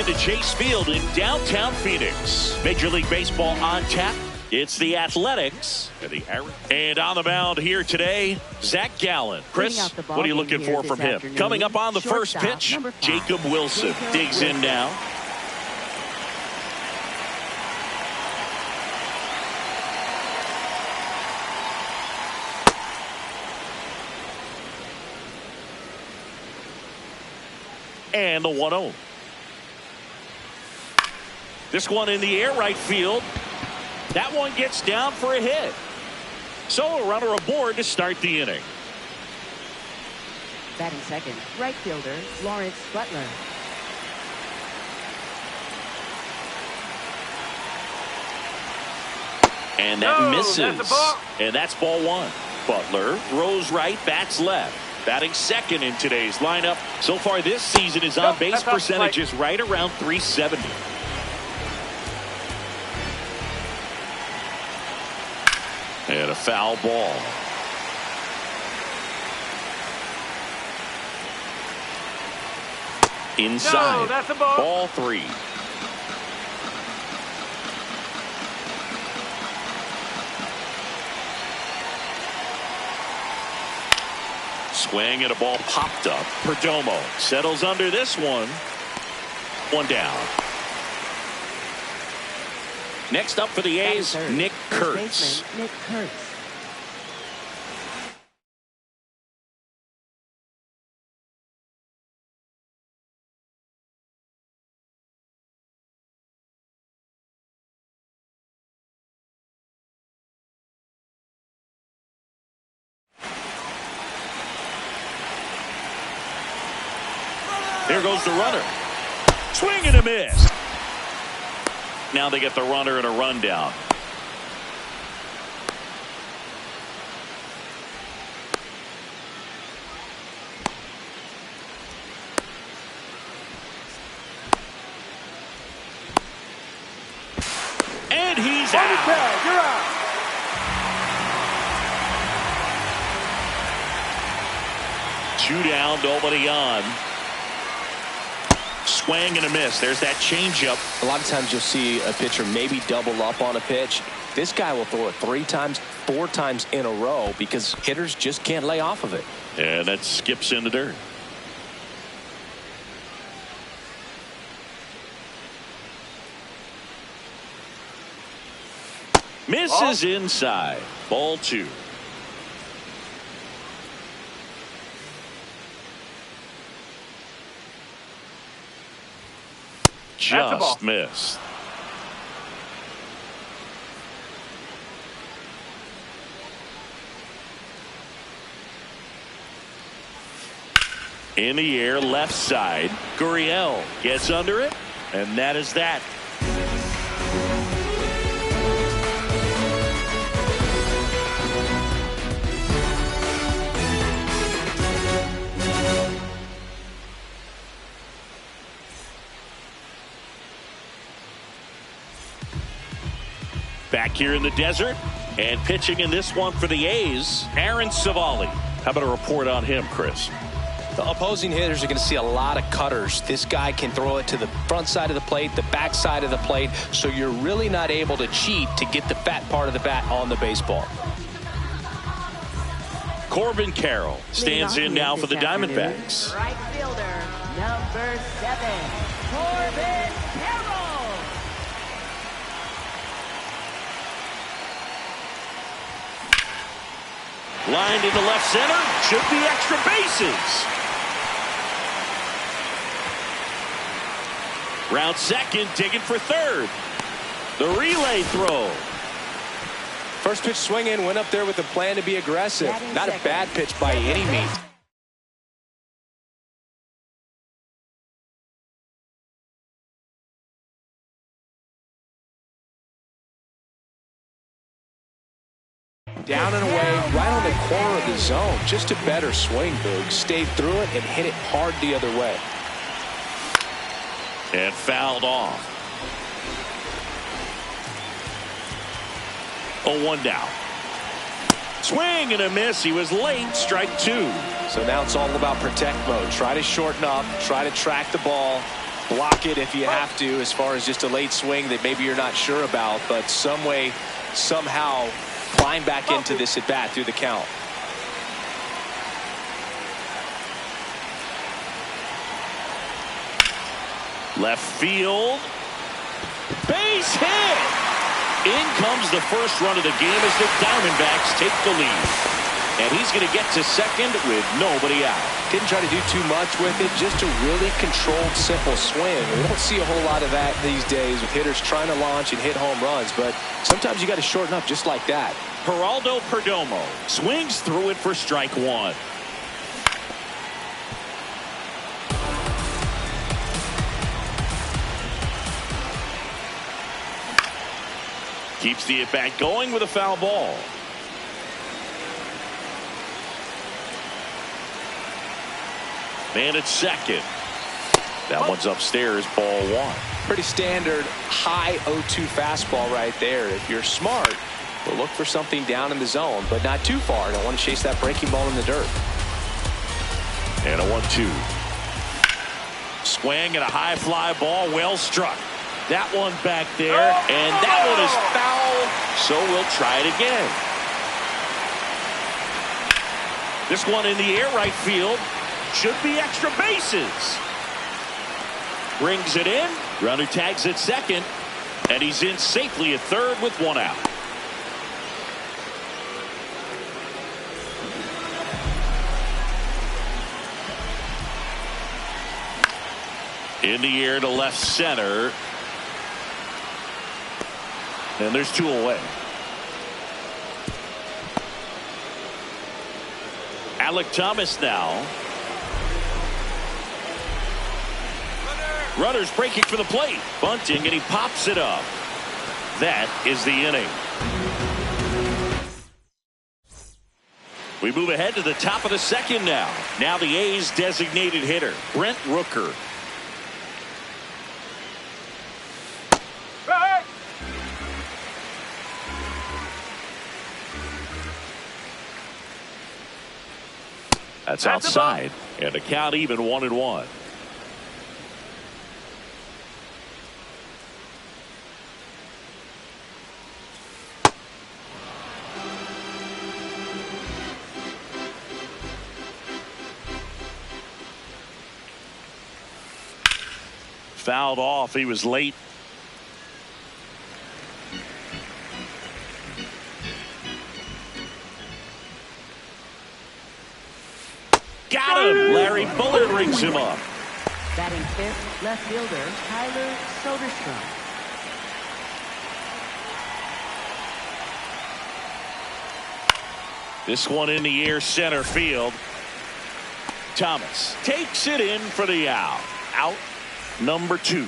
into Chase Field in downtown Phoenix. Major League Baseball on tap. It's the Athletics and the ARI. And on the mound here today, Zach Gallen. Chris, what are you looking for from him? Coming up on the first pitch, Jacob Wilson digs in now. And the 1-0. This one in the air right field. That one gets down for a hit. So a runner aboard to start the inning. Batting second, right fielder Lawrence Butler. And that misses. And that's ball one. Butler throws right, bats left. Batting second in today's lineup. So far this season, his on-base percentage is right around .370. And a foul ball. Inside. No, that's a ball. Ball three. Swing and a ball popped up. Perdomo settles under this one. One down. Next up for the A's, Nick Kurtz. Nick Kurtz. There goes the runner. Swing and a miss. Now they get the runner and a rundown. And he's out. You're out. Two down, nobody on. Swing and a miss. There's that changeup. A lot of times you'll see a pitcher maybe double up on a pitch. This guy will throw it 3 times, 4 times in a row because hitters just can't lay off of it. And that skips in the dirt. Misses inside. Ball 2. Just missed. In the air, left side. Gurriel gets under it, and that is that. Back here in the desert and pitching in this one for the A's, Aaron Savali. How about a report on him, Chris? The opposing hitters are going to see a lot of cutters. This guy can throw it to the front side of the plate, the back side of the plate, so you're really not able to cheat to get the fat part of the bat on the baseball. Corbin Carroll stands in now for the Diamondbacks. Right fielder, number 7, Corbin Carroll. Lined into left center. Should be extra bases. Round second, digging for third. The relay throw. First pitch swing in, went up there with a plan to be aggressive. Not a bad pitch by any means. Down and away, right on the corner of the zone. Just a better swing, Boog. Stayed through it and hit it hard the other way. And fouled off. 0-1 down. Swing and a miss. He was late. Strike 2. So now it's all about protect mode. Try to shorten up. Try to track the ball. block it if you have to, as far as just a late swing that maybe you're not sure about, but some way, somehow climb back into this at bat through the count. Left field. Base hit. In comes the first run of the game as the Diamondbacks take the lead. And he's going to get to second with nobody out. Didn't try to do too much with it, just a really controlled, simple swing. We don't see a whole lot of that these days with hitters trying to launch and hit home runs, but sometimes you got to shorten up just like that. Geraldo Perdomo swings through it for strike one. Keeps the at-bat going with a foul ball. Man at second. That one's upstairs, ball one. Pretty standard high 0-2 fastball right there. If you're smart, we'll look for something down in the zone, but not too far. Don't want to chase that breaking ball in the dirt. And a 1-2. Swing and a high fly ball, well struck. That one back there, and that one is foul, so we'll try it again. This one in the air right field. Should be extra bases. Brings it in. Runner tags at second. And he's in safely at third with one out. In the air to left center. And there's two away. Alec Thomas now. Runner's breaking for the plate. Bunting, and he pops it up. That is the inning. We move ahead to the top of the second now. Now the A's designated hitter, Brent Rooker. That's outside. And a count even 1-1. Fouled off. He was late. Got him. Larry Bullard rings him up. Batting fifth, left fielder Tyler Soderstrom. This one in the air center field. Thomas takes it in for the out. Out number 2.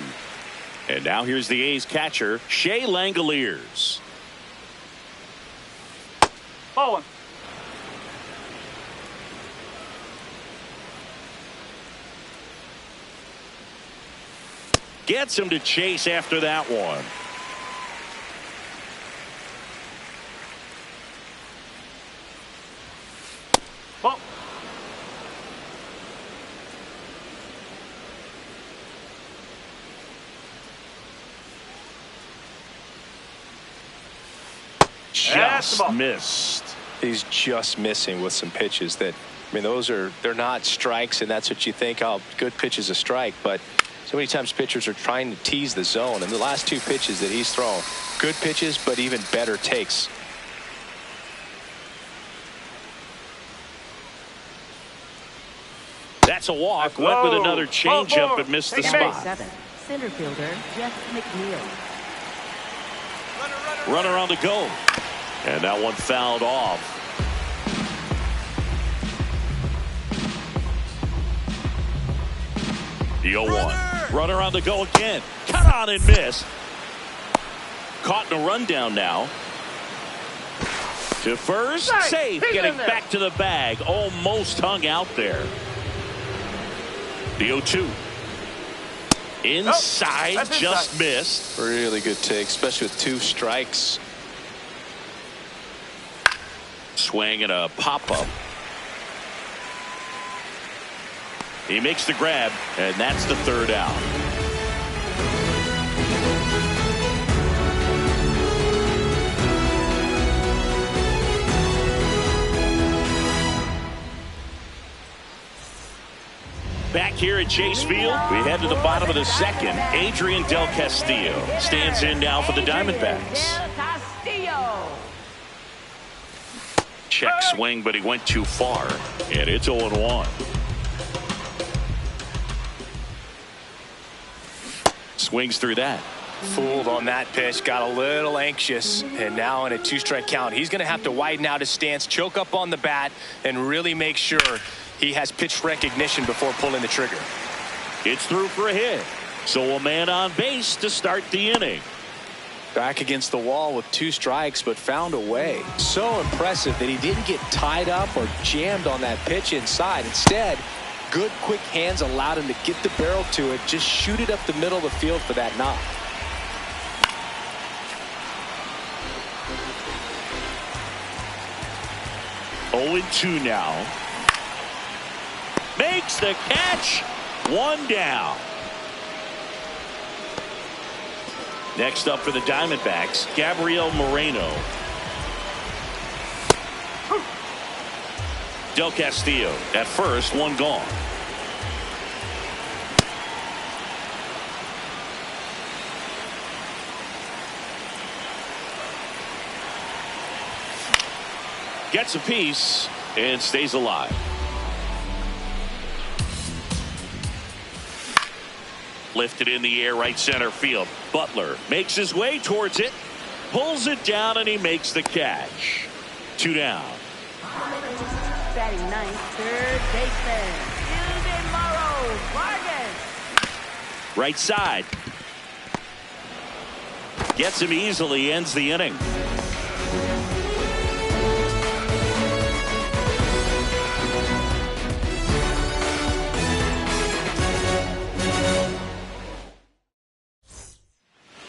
And now here's the A's catcher, Shea Langoliers. Ball one. Gets him to chase after that one. Ball. Just missed. He's just missing with some pitches that, I mean, they're not strikes, and that's what you think, oh, good pitch is a strike, but so many times pitchers are trying to tease the zone, and the last 2 pitches that he's thrown, good pitches, but even better takes. That's a walk. Went with another changeup but missed the spot. 7, center fielder Jeff McNeil. Runner on the go. And that one fouled off. The 0-1. Runner on the go again. Cut on and miss. Caught in a rundown now. To first. Safe. Getting back to the bag. Almost hung out there. The 0-2. Inside. Just missed. Really good take, especially with 2 strikes. Swing and a pop-up. He makes the grab, and that's the 3rd out. Back here at Chase Field, we head to the bottom of the second. Adrian Del Castillo stands in now for the Diamondbacks. Del Castillo. Check swing, but he went too far, and it's 0-1. Swings through that. Fooled on that pitch, got a little anxious, and now in a 2-strike count, he's going to have to widen out his stance, choke up on the bat, and really make sure he has pitch recognition before pulling the trigger. It's through for a hit. So a man on base to start the inning. Back against the wall with 2 strikes, but found a way. So impressive that he didn't get tied up or jammed on that pitch inside. Instead, good quick hands allowed him to get the barrel to it, just shoot it up the middle of the field for that knock. Oh, 0-2 now. Makes the catch. 1 down. Next up for the Diamondbacks, Gabriel Moreno. Del Castillo at first, 1 gone. Gets a piece and stays alive. Lifted in the air, right center field. Butler makes his way towards it, pulls it down, and he makes the catch. 2 down. Batting ninth, third baseman, Ildemaro Vargas. Right side. Gets him easily, ends the inning.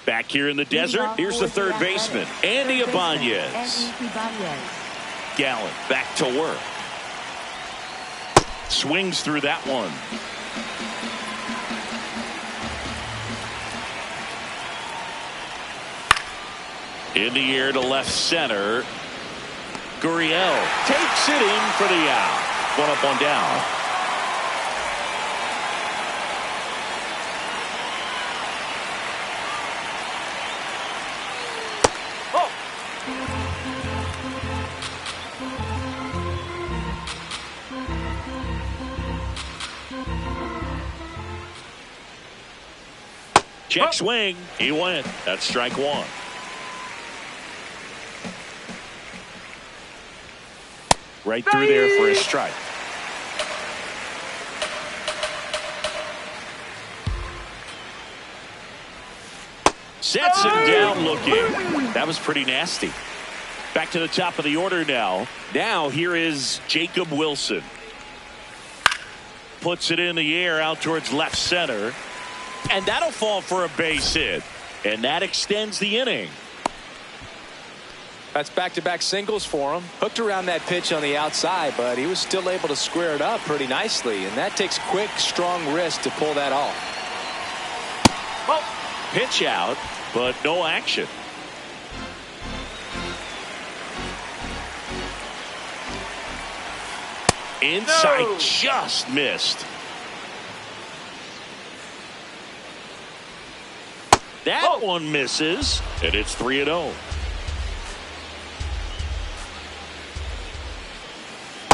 Back here in the desert, here's the third baseman, Andy Ibanez. Gallen back to work. Swings through that one. In the air to left center. Gurriel takes it in for the out. 1 up, 1 down. Check swing. He went. That's strike 1. Right through there for a strike. Sets him down looking. That was pretty nasty. Back to the top of the order now. Now here is Jacob Wilson. Puts it in the air out towards left center. And that'll fall for a base hit. And that extends the inning. That's back-to-back singles for him. Hooked around that pitch on the outside, but he was still able to square it up pretty nicely. And that takes quick, strong wrist to pull that off. Oh, pitch out, but no action. Inside, just missed. That one misses, and it's 3-0.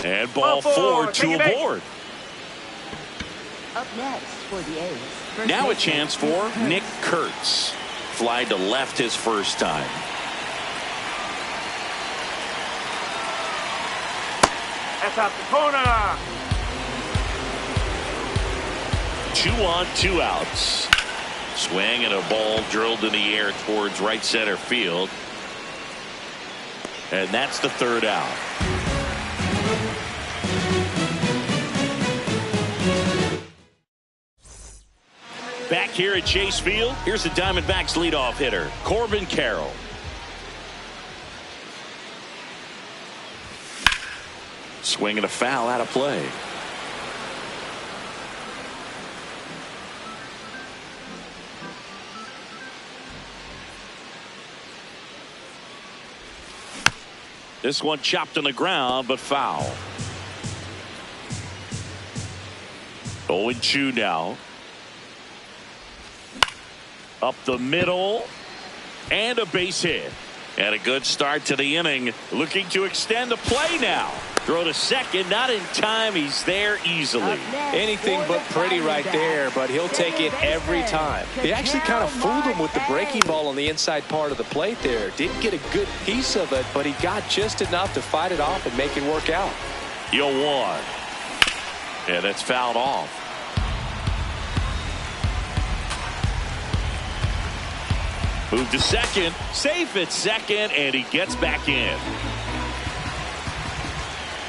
And ball 4, 2 aboard. Up next for the A's. Now a chance for Nick Kurtz. Fly to left his first time. That's out the corner. 2 on, 2 outs. Swing and a ball drilled in the air towards right center field. And that's the 3rd out. Back here at Chase Field, here's the Diamondbacks leadoff hitter, Corbin Carroll. Swing and a foul out of play. This one chopped on the ground, but foul. 0-2 now. Up the middle. And a base hit. And a good start to the inning. Looking to extend the play now. Throw to second. Not in time. He's there easily. Anything but pretty right there, but he'll take it every time. They actually kind of fooled him with the breaking ball on the inside part of the plate there. Didn't get a good piece of it, but he got just enough to fight it off and make it work out. 0-1. And that's fouled off. Move to second. Safe at second, and he gets back in.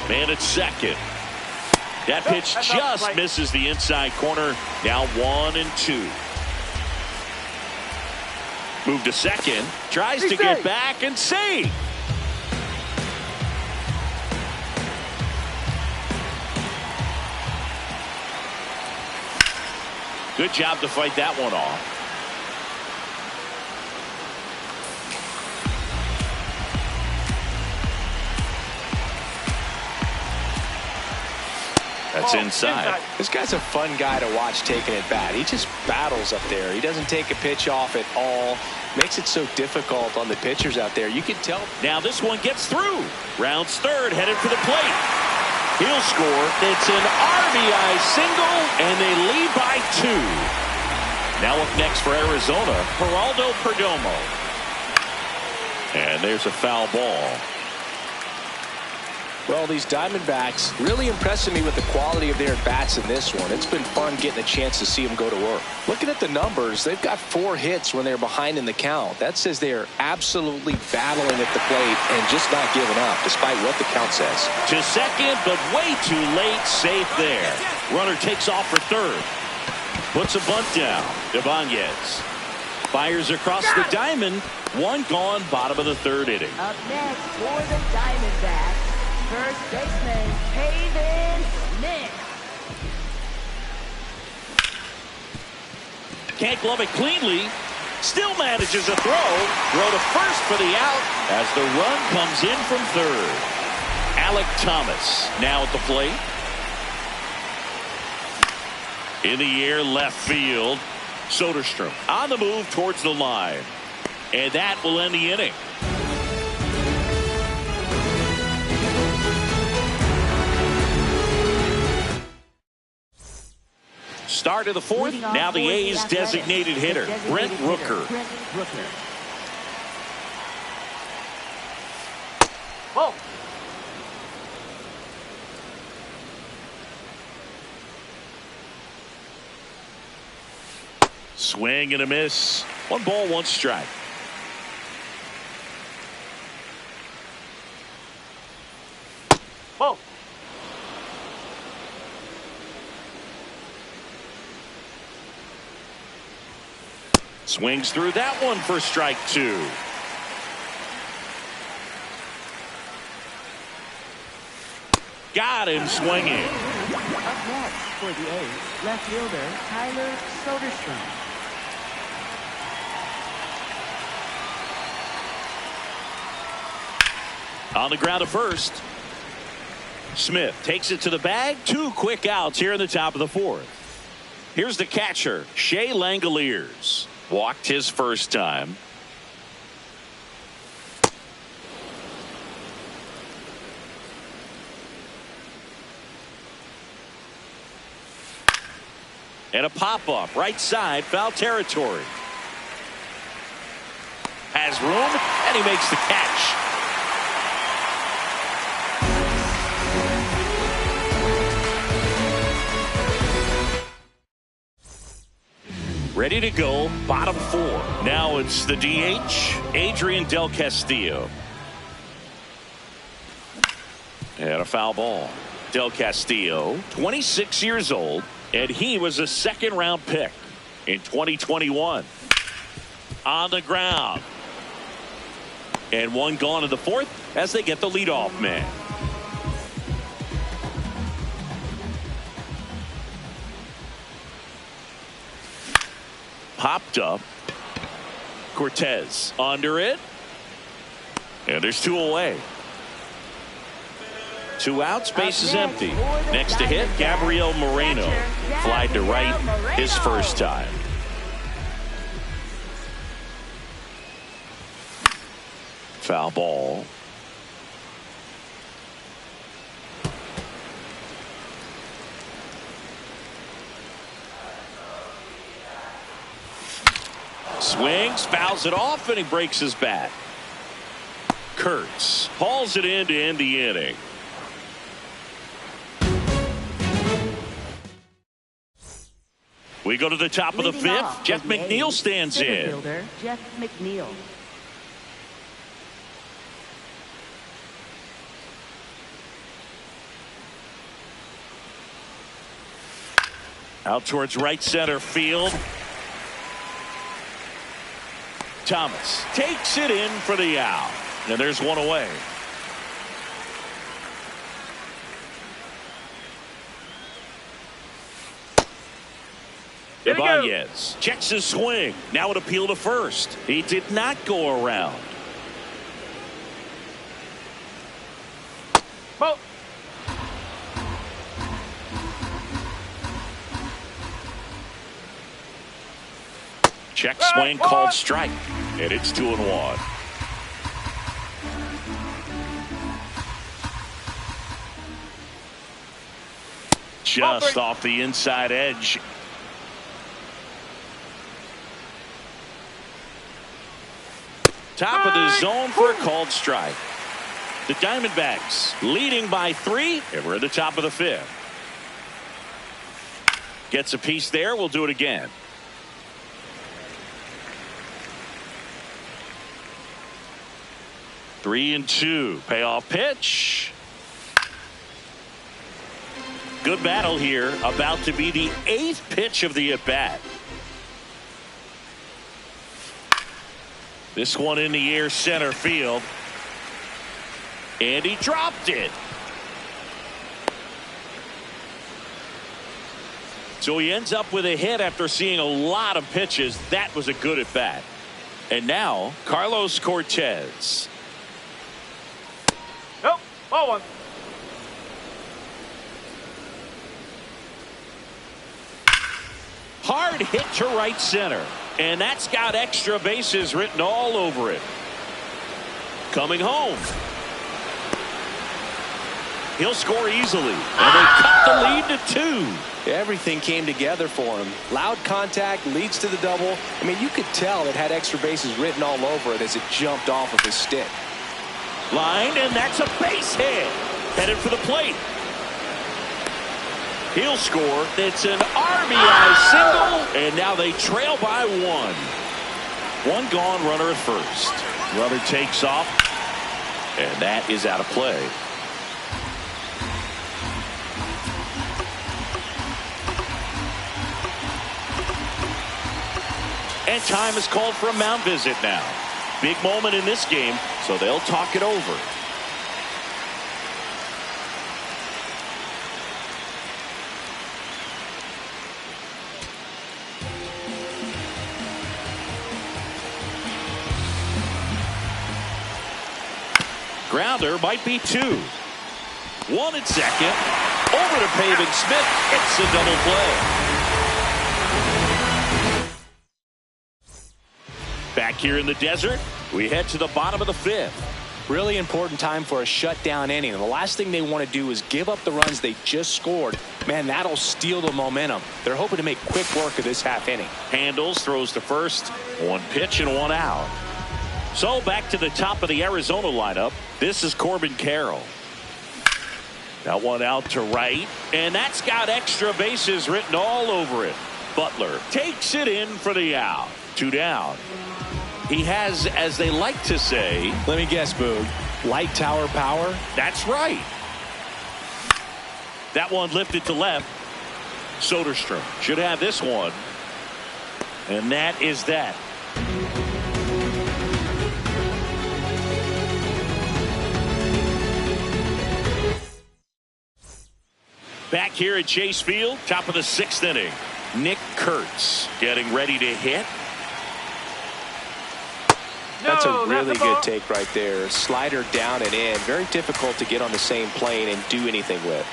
Man at second. That pitch just misses the inside corner. Now 1-2. Move to second. Tries to get back and save. Good job to fight that one off. That's inside. This guy's a fun guy to watch taking at bat. He just battles up there. He doesn't take a pitch off at all. Makes it so difficult on the pitchers out there. You can tell. Now this one gets through. Rounds third, headed for the plate. He'll score. It's an RBI single, and they lead by 2. Now up next for Arizona, Geraldo Perdomo. And there's a foul ball. Well, these Diamondbacks really impressing me with the quality of their bats in this one. It's been fun getting a chance to see them go to work. Looking at the numbers, they've got 4 hits when they're behind in the count. That says they're absolutely battling at the plate and just not giving up, despite what the count says. To second, but way too late. Safe there. Runner takes off for third. Puts a bunt down. Ibanez fires across the diamond. 1 gone, bottom of the 3rd inning. Up next for the Diamondbacks, first baseman, Pavin Smith. Can't glove it cleanly. Still manages a throw. Throw to first for the out as the run comes in from third. Alec Thomas now at the plate. In the air, left field. Soderstrom on the move towards the line. And that will end the inning. Start of the 4th. Now the A's designated hitter, Brent Rooker. Whoa. Swing and a miss. 1 ball, 1 strike. Whoa. Swings through that one for strike 2. Got him swinging. Up next for the A's, left fielder, Tyler Soderstrom. On the ground to first. Smith takes it to the bag. 2 quick outs here in the top of the 4th. Here's the catcher, Shea Langoliers. Walked his first time. And a pop-up right side, foul territory. Has room, and he makes the catch. Ready to go, bottom 4. Now it's the DH, Adrian Del Castillo. And a foul ball. Del Castillo, 26 years old, and he was a 2nd-round pick in 2021. On the ground. And 1 gone in the 4th as they get the leadoff man. Popped up. Cortez under it. And there's 2 away. 2 outs, base is empty. Next to hit, Gabriel Moreno. Flied to right his first time. Foul ball. Swings, fouls it off, and he breaks his bat. Kurtz hauls it in to end the inning. We go to the top of the fifth. Jeff McNeil stands in. Jeff McNeil. Out towards right center field. Thomas takes it in for the out. And there's one away. Ibanez checks his swing. Now an appeal to first. He did not go around. Ball. Check swing called strike. And it's 2-1. Just off the inside edge. Top of the zone for a called strike. The Diamondbacks leading by 3, and we're at the top of the 5th. Gets a piece there. We'll do it again. Three and 2. Payoff pitch. Good battle here. About to be the 8th pitch of the at-bat. This one in the air center field. And he dropped it. So he ends up with a hit after seeing a lot of pitches. That was a good at-bat. And now, Carlos Cortez. Nope. Ball 1. Hard hit to right center. And that's got extra bases written all over it. Coming home. He'll score easily. And they cut the lead to 2. Everything came together for him. Loud contact leads to the double. I mean, you could tell it had extra bases written all over it as it jumped off of his stick. Lined, and that's a base hit. Headed for the plate. He'll score. It's an RBI single, and now they trail by 1. 1 gone, runner at first. Runner takes off, and that is out of play. And time is called for a mound visit now. Big moment in this game, so they'll talk it over. Grounder might be 2. 1 at second. Over to Pavin Smith. It's a double play. Back here in the desert, we head to the bottom of the 5th. Really important time for a shutdown inning. The last thing they want to do is give up the runs they just scored. Man, that'll steal the momentum. They're hoping to make quick work of this half inning. Handles, throws to first. 1 pitch and 1 out. So back to the top of the Arizona lineup. This is Corbin Carroll. That one out to right. And that's got extra bases written all over it. Butler takes it in for the out. 2 down. He has, as they like to say, let me guess, Boog, light tower power? That's right. That one lifted to left. Soderstrom should have this one. And that is that. Back here at Chase Field, top of the 6th inning. Nick Kurtz getting ready to hit. That's a really good take right there. Slider down and in. Very difficult to get on the same plane and do anything with.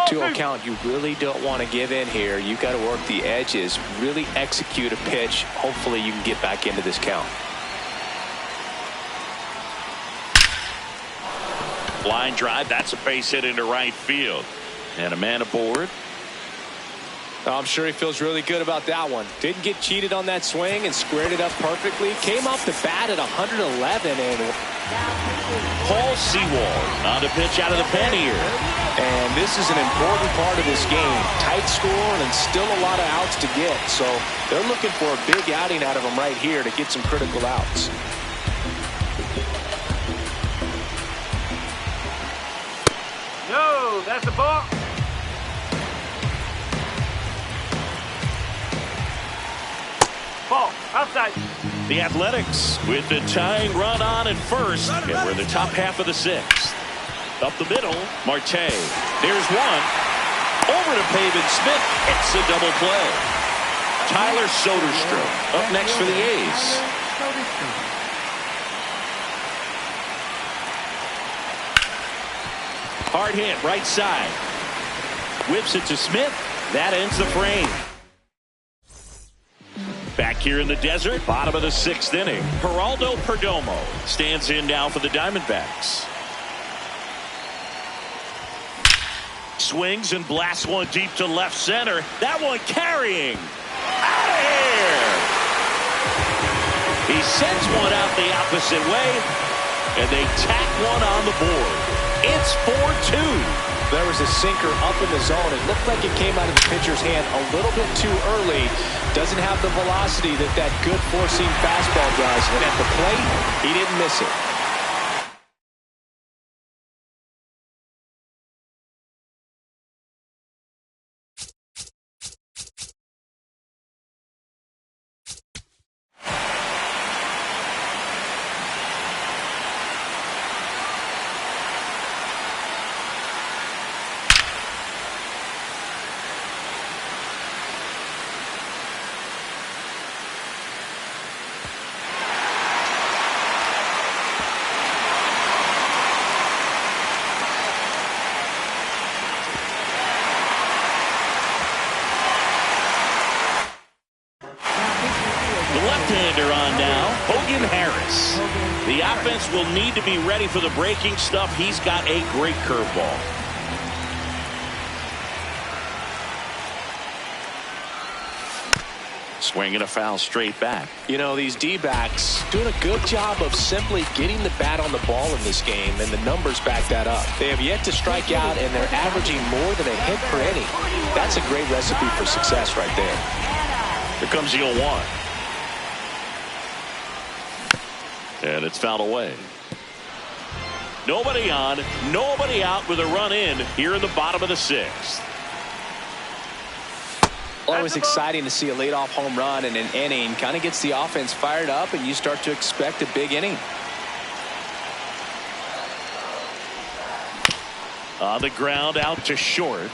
2-0 count. You really don't want to give in here. You've got to work the edges. Really execute a pitch. Hopefully you can get back into this count. Line drive. That's a base hit into right field. And a man aboard. I'm sure he feels really good about that one. Didn't get cheated on that swing and squared it up perfectly. Came off the bat at 111 and Paul Sewald on to pitch out of the pen here. And this is an important part of this game. Tight score and still a lot of outs to get. So they're looking for a big outing out of him right here to get some critical outs. No, that's a ball. Ball, outside. The Athletics with the tying run on at first. And we're in the top half of the sixth. Up the middle, Marte. There's one. Over to Pavin Smith. It's a double play. Tyler Soderstrom up next for the A's. Hard hit, right side. Whips it to Smith. That ends the frame. Back here in the desert, bottom of the sixth inning. Geraldo Perdomo stands in now for the Diamondbacks. Swings and blasts one deep to left center. That one carrying. Out of here. He sends one out the opposite way, and they tack one on the board. It's 4-2. There was a sinker up in the zone. It looked like it came out of the pitcher's hand a little bit too early. Doesn't have the velocity that good four-seam fastball does. And at the plate, he didn't miss it. The offense will need to be ready for the breaking stuff. He's got a great curveball. Swinging a foul straight back. You know, these D-backs doing a good job of simply getting the bat on the ball in this game, and the numbers back that up. They have yet to strike out, and they're averaging more than a hit per inning. That's a great recipe for success right there. Here comes the 0-1. And it's fouled away. Nobody on, nobody out with a run in here in the bottom of the sixth. Always exciting to see a leadoff home run in an inning. Kind of gets the offense fired up, and you start to expect a big inning. On the ground, out to short.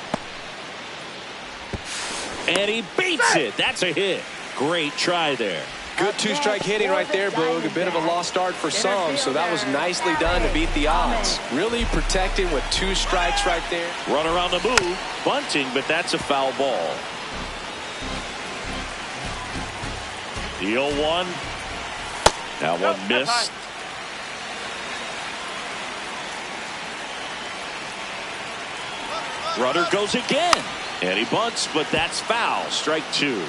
And he beats it. That's a hit. Great try there. Good two-strike hitting right there, Boog. A bit of a lost start for some, so that was nicely done to beat the odds. Really protecting with 2 strikes right there. Runner on the move. Bunting, but that's a foul ball. The 0-1. That one missed. Runner goes again. And he bunts, but that's foul. Strike 2.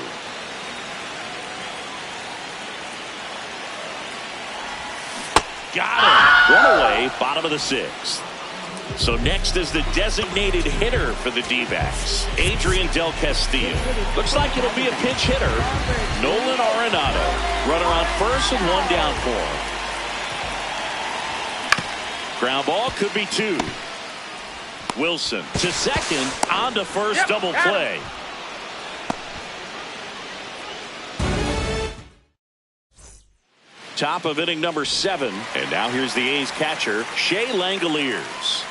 Got him. Run away, bottom of the sixth. So next is the designated hitter for the D-backs, Adrian Del Castillo. Looks like it'll be a pinch hitter, Nolan Arenado. Runner on first and 1 down for him. Ground ball could be 2. Wilson to second, on to first, double play. Top of inning number 7. And now here's the A's catcher, Shea Langoliers.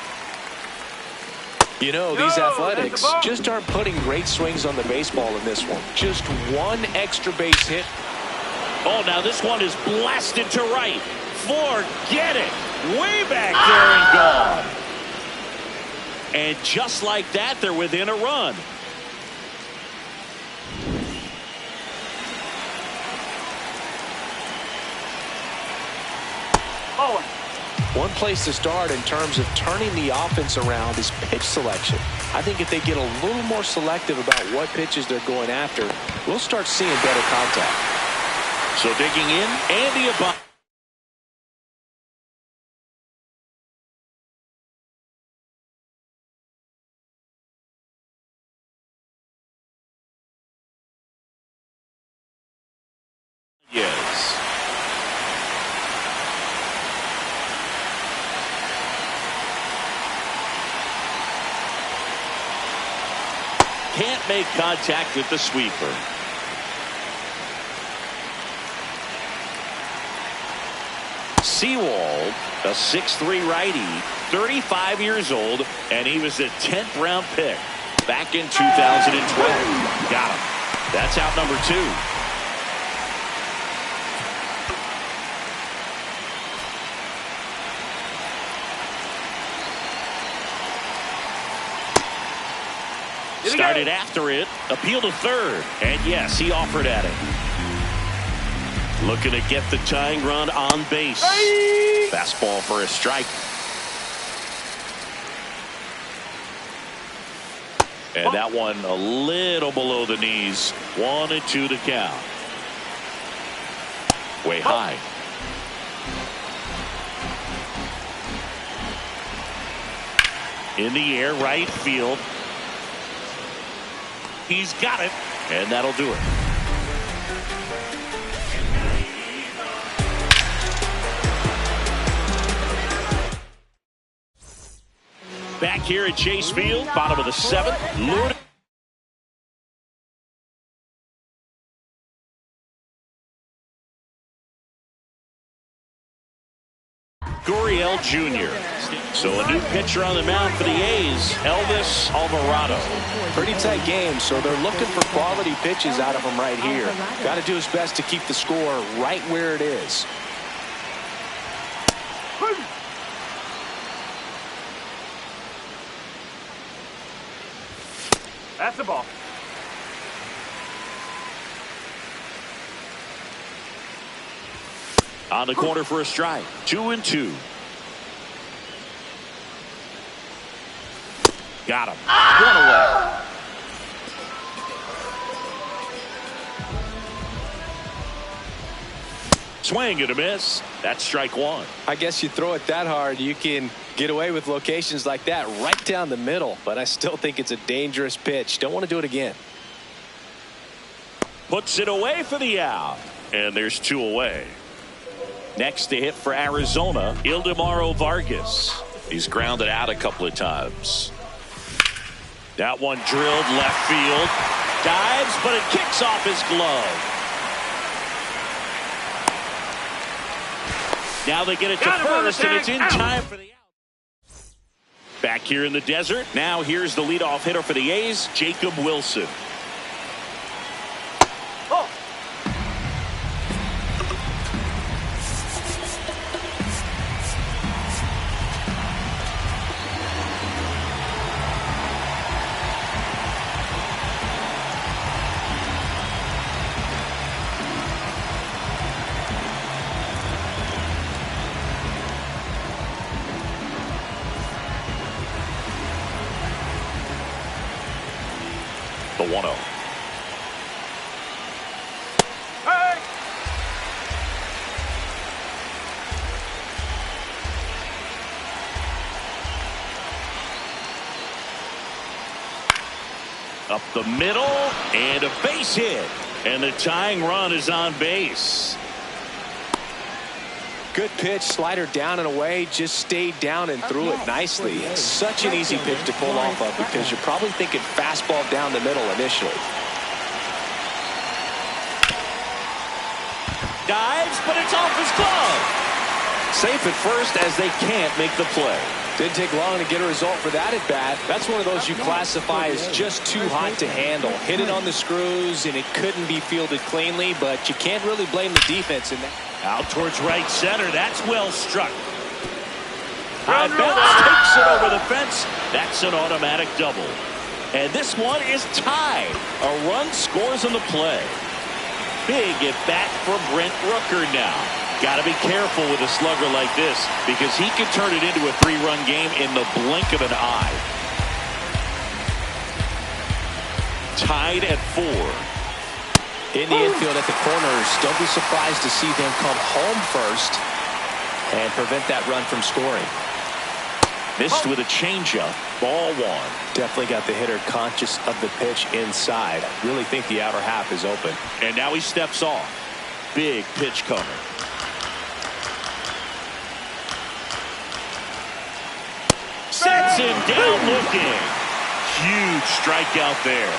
You know, these Athletics just aren't putting great swings on the baseball in this one. Just 1 extra base hit. Oh, now this one is blasted to right. Forget it. Way back there and gone. And just like that, they're within a run. Oh. One place to start in terms of turning the offense around is pitch selection. I think if they get a little more selective about what pitches they're going after, we'll start seeing better contact. So digging in, Andy Abad. Yes. Can't make contact with the sweeper. Seawald, a 6'3" righty, 35 years old, and he was a 10th round pick back in 2012. Got him. That's out number 2. Started after it, appeal to third, and yes, he offered at it. Looking to get the tying run on base. Hey! Fastball for a strike. And that one a little below the knees. 1-2 to count. Way high. In the air, right field. He's got it, and that'll do it. Back here at Chase Field, bottom of the 7th. Lured. Gurriel Jr. So a new pitcher on the mound for the A's, Elvis Alvarado. Pretty tight game, so they're looking for quality pitches out of him right here. Got to do his best to keep the score right where it is. That's the ball. On the corner for a strike. 2-2. Got him. One away. Swing and a miss. That's strike 1. I guess you throw it that hard, you can get away with locations like that right down the middle. But I still think it's a dangerous pitch. Don't want to do it again. Puts it away for the out. And there's 2 away. Next to hit for Arizona, Ildemaro Vargas. He's grounded out a couple of times. That one drilled left field. Dives, but it kicks off his glove. Now they get it to first, and it's in time for the out. Back here in the desert. Now here's the leadoff hitter for the A's, Jacob Wilson. Oh. The 1-0. Hey! Up the middle, and a base hit. And the tying run is on base. Good pitch, slider down and away, just stayed down and threw it nicely. It's such an easy pitch to pull off of because you're probably thinking fastball down the middle initially. Dives, but it's off his glove. Safe at first as they can't make the play. Didn't take long to get a result for that at bat. That's one of those you classify as just too hot to handle. Hit it on the screws, and it couldn't be fielded cleanly, but you can't really blame the defense in that. Out towards right center. That's well struck. High bounce takes it over the fence. That's an automatic double. And this one is tied. A run scores on the play. Big at bat for Brent Rooker now. Got to be careful with a slugger like this because he could turn it into a 3-run game in the blink of an eye. Tied at 4. In the infield at the corners, don't be surprised to see them come home first and prevent that run from scoring. Missed with a changeup. Ball 1. Definitely got the hitter conscious of the pitch inside. Really think the outer half is open. And now he steps off. Big pitch coming. Sets him down looking. Huge strikeout there.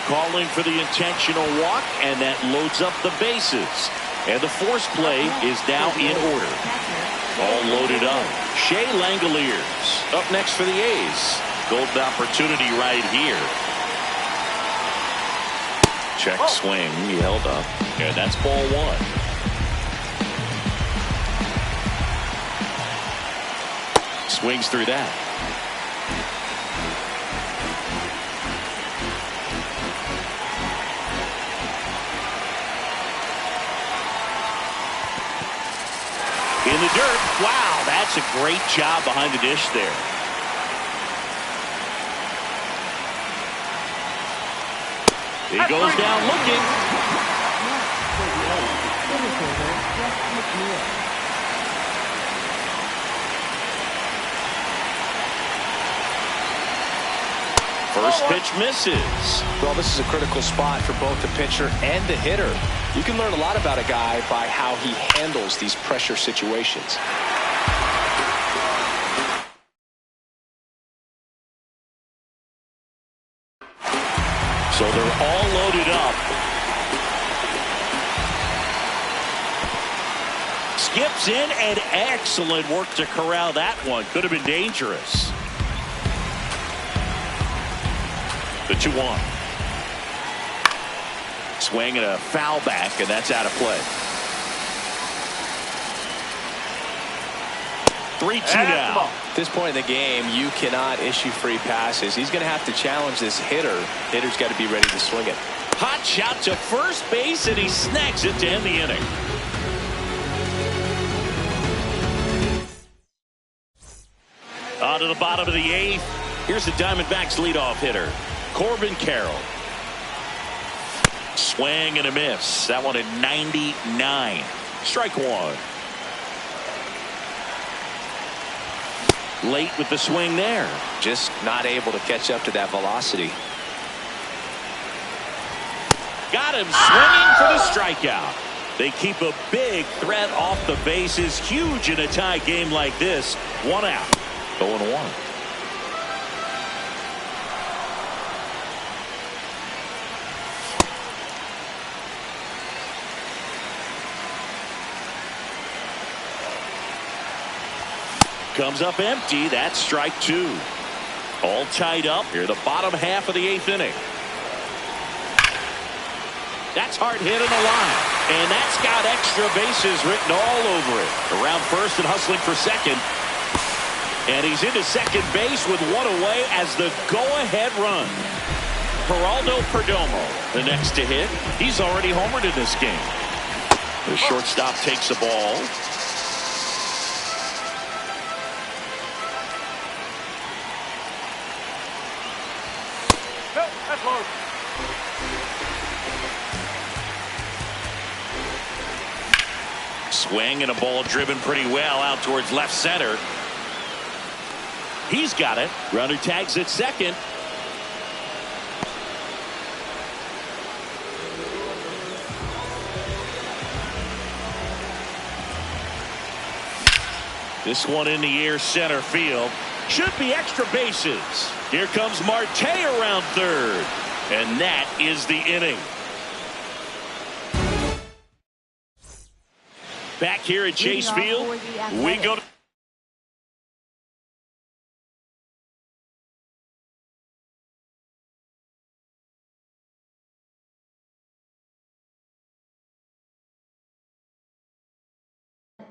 Calling for the intentional walk, and that loads up the bases. And the force play is now in order. All loaded up. Shea Langoliers up next for the A's. Golden opportunity right here. Check swing. He held up. And that's ball 1. Swings through that. In the dirt. Wow, that's a great job behind the dish there. He goes down looking. First pitch misses. Well, this is a critical spot for both the pitcher and the hitter. You can learn a lot about a guy by how he handles these pressure situations. So they're all loaded up. Skips in, and excellent work to corral that one. Could have been dangerous. The 2-1. Swing and a foul back, and that's out of play. 3-2 now. At this point in the game, you cannot issue free passes. He's going to have to challenge this hitter. Hitter's got to be ready to swing it. Hot shot to first base, and he snags it to end the inning. On to the bottom of the 8th. Here's the Diamondbacks leadoff hitter, Corbin Carroll. Swing and a miss. That one at 99. Strike 1. Late with the swing there. Just not able to catch up to that velocity. Got him swinging for the strikeout. They keep a big threat off the bases. Huge in a tie game like this. 1 out. 0-1. Comes up empty. That's strike 2. All tied up here, the bottom half of the 8th inning. That's hard hit in the line, and that's got extra bases written all over it. Around first and hustling for second, and he's into second base with 1 away as the go-ahead run. Geraldo Perdomo, the next to hit. He's already homered in this game. The shortstop takes the ball. That's low. Swing and a ball driven pretty well out towards left center. He's got it. Runner tags at second. This one in the air, center field. Should be extra bases. Here comes Marte around third. And that is the inning. Back here at Chase Field, we go to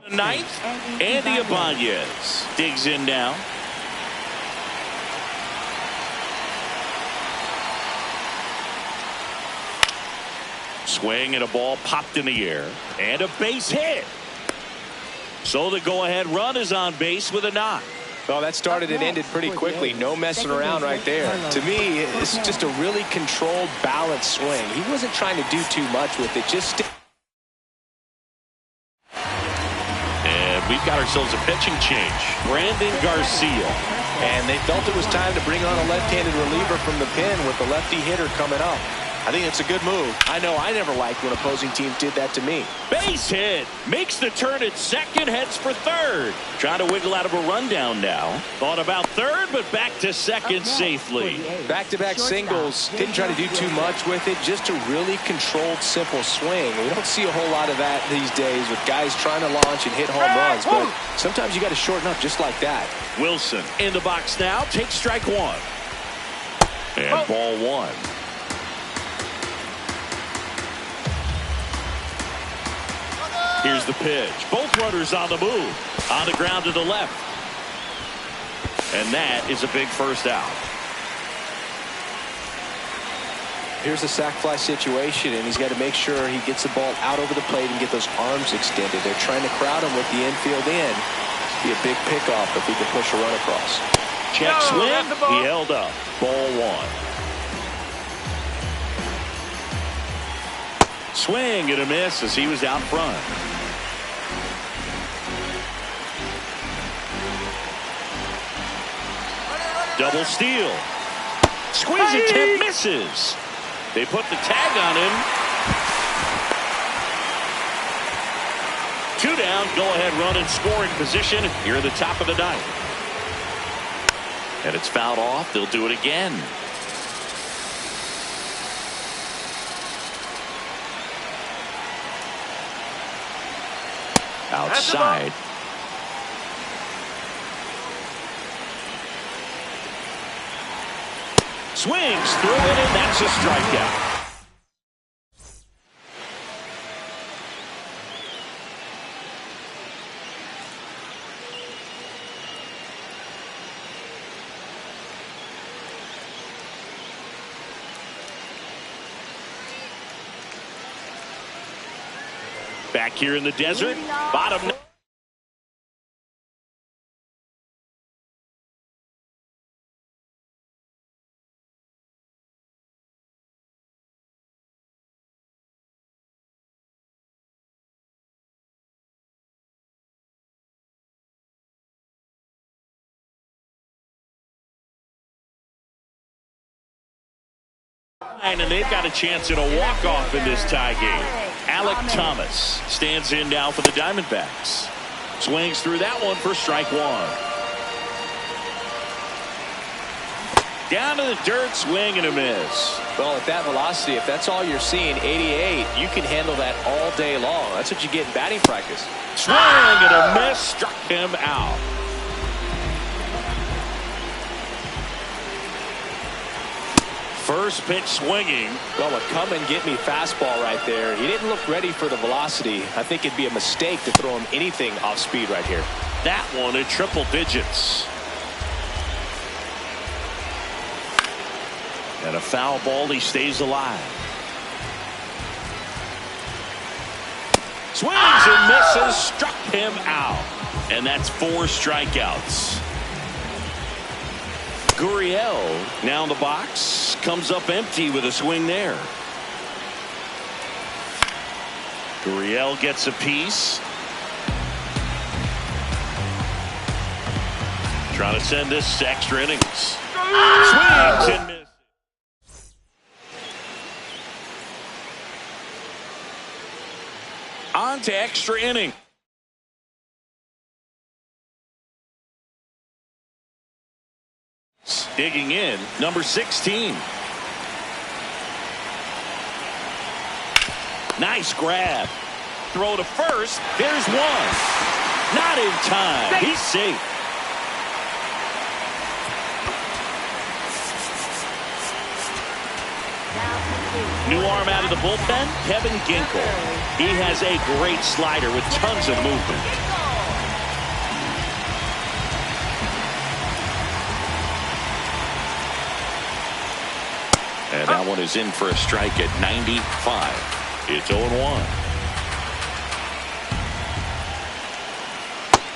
the ninth. Andy Ibanez digs in now. Swing and a ball popped in the air and a base hit. So the go-ahead run is on base with a knock. Well, that started and ended pretty quickly. No messing around right there. To me, it's just a really controlled, balanced swing. He wasn't trying to do too much with it. And we've got ourselves a pitching change. Brandon Garcia. And they felt it was time to bring on a left-handed reliever from the pen with the lefty hitter coming up. I think it's a good move. I know I never liked when opposing teams did that to me. Base hit. Makes the turn at second. Heads for third. Trying to wiggle out of a rundown now. Thought about third, but back to second safely. Back-to-back singles. Didn't try to do too much with it. Just a really controlled, simple swing. We don't see a whole lot of that these days with guys trying to launch and hit home runs. But sometimes you got to shorten up just like that. Wilson in the box now. Takes strike one. And ball one. Here's the pitch. Both runners on the move. On the ground to the left. And that is a big first out. Here's a sac fly situation, and he's got to make sure he gets the ball out over the plate and get those arms extended. They're trying to crowd him with the infield in. Be a big pickoff if he can push a run across. Check swing. He held up. Ball one. Swing and a miss as he was out front. Double steal. Squeeze attempt misses. They put the tag on him. 2 down. Go ahead run in scoring position here at the top of the ninth. And it's fouled off. They'll do it again. Outside. Swings through it, and that's a strikeout. Back here in the desert, bottom. And they've got a chance at a walk-off in this tie game. Alec Thomas stands in now for the Diamondbacks. Swings through that one for strike one. Down to the dirt, swing and a miss. Well, at that velocity, if that's all you're seeing, 88, you can handle that all day long. That's what you get in batting practice. Swing and a miss, struck him out. First pitch swinging. Well, a come and get me fastball right there. He didn't look ready for the velocity. I think it'd be a mistake to throw him anything off speed right here. That one in triple digits. And a foul ball. He stays alive. Swings and misses. Struck him out. And that's 4 strikeouts. Gurriel now in the box, comes up empty with a swing there. Gurriel gets a piece. Trying to send this to extra innings. Swings and misses. On to extra inning. Digging in, number 16. Nice grab. throw to first. There's one. Not in time. He's safe. New arm out of the bullpen, Kevin Ginkel. He has a great slider with tons of movement. And that one is in for a strike at 95. It's 0-1.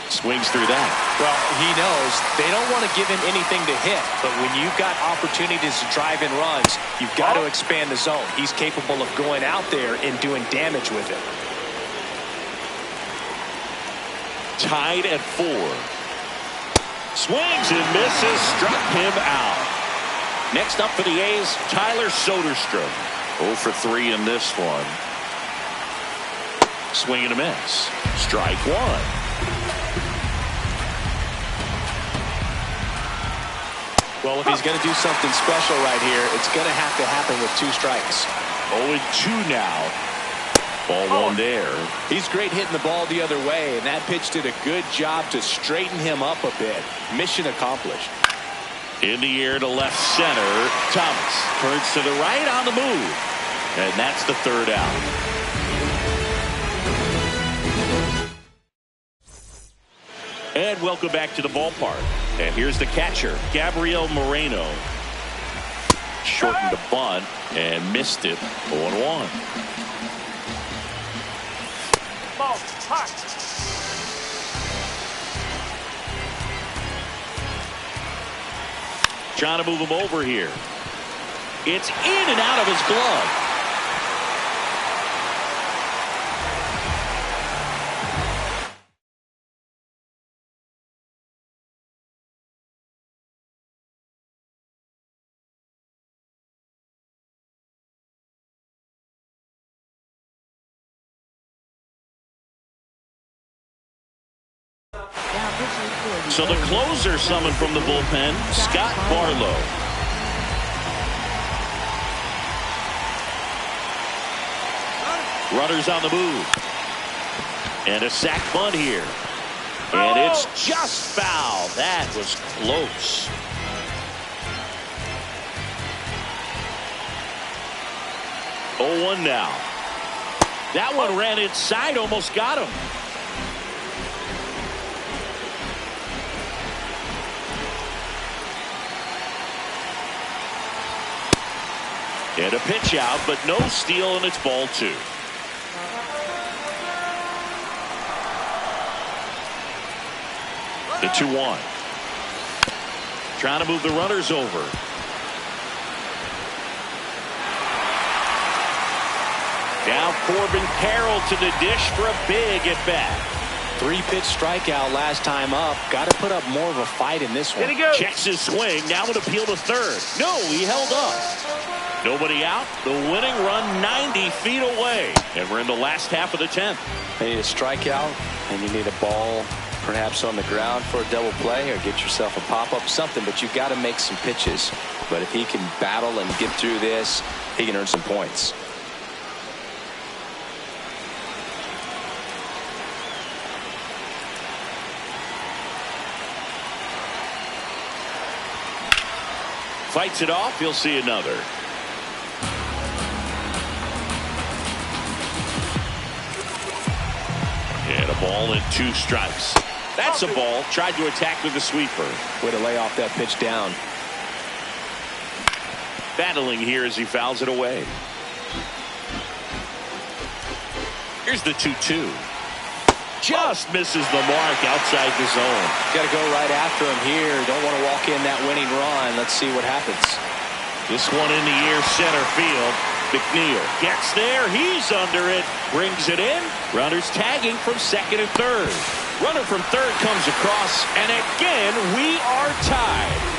Swings through that. Well, he knows they don't want to give him anything to hit, but when you've got opportunities to drive in runs, you've got to expand the zone. He's capable of going out there and doing damage with it. Tied at 4. Swings and misses, struck him out. Next up for the A's, Tyler Soderstrom. 0 for 3 in this one. Swing and a miss. Strike 1. Well, if he's going to do something special right here, it's going to have to happen with 2 strikes. 0-2 now. Ball 1 there. He's great hitting the ball the other way, and that pitch did a good job to straighten him up a bit. Mission accomplished. In the air to left center. Thomas turns to the right on the move. And that's the 3rd out. And welcome back to the ballpark. And here's the catcher, Gabriel Moreno. Shortened the bunt and missed it. 0-1. Ball, hot. Trying to move him over here. It's in and out of his glove. So the closer summoned from the bullpen, Scott Barlow. Runners on the move. And a sac bunt here. And it's just foul. That was close. Oh, 1 now. That one ran inside, almost got him. And a pitch out, but no steal, and it's ball 2. The 2-1. Trying to move the runners over. Now Corbin Carroll to the dish for a big at bat. 3-pitch strikeout last time up. Got to put up more of a fight in this one. There he goes. Checks his swing. Now an appeal to third. No, he held up. Nobody out. The winning run 90 feet away. And we're in the last half of the 10th. You need a strikeout, and you need a ball perhaps on the ground for a double play, or get yourself a pop-up, something, but you've got to make some pitches. But if he can battle and get through this, he can earn some points. Fights it off. You'll see another. And a ball and 2 strikes. That's a ball. Tried to attack with a sweeper. Way to lay off that pitch down. Battling here as he fouls it away. Here's the 2-2. Just misses the mark outside the zone. Got to go right after him here. Don't want to walk in that winning run. Let's see what happens. This one in the air, center field. McNeil gets there. He's under it. Brings it in. Runners tagging from second and third. Runner from third comes across. And again, we are tied.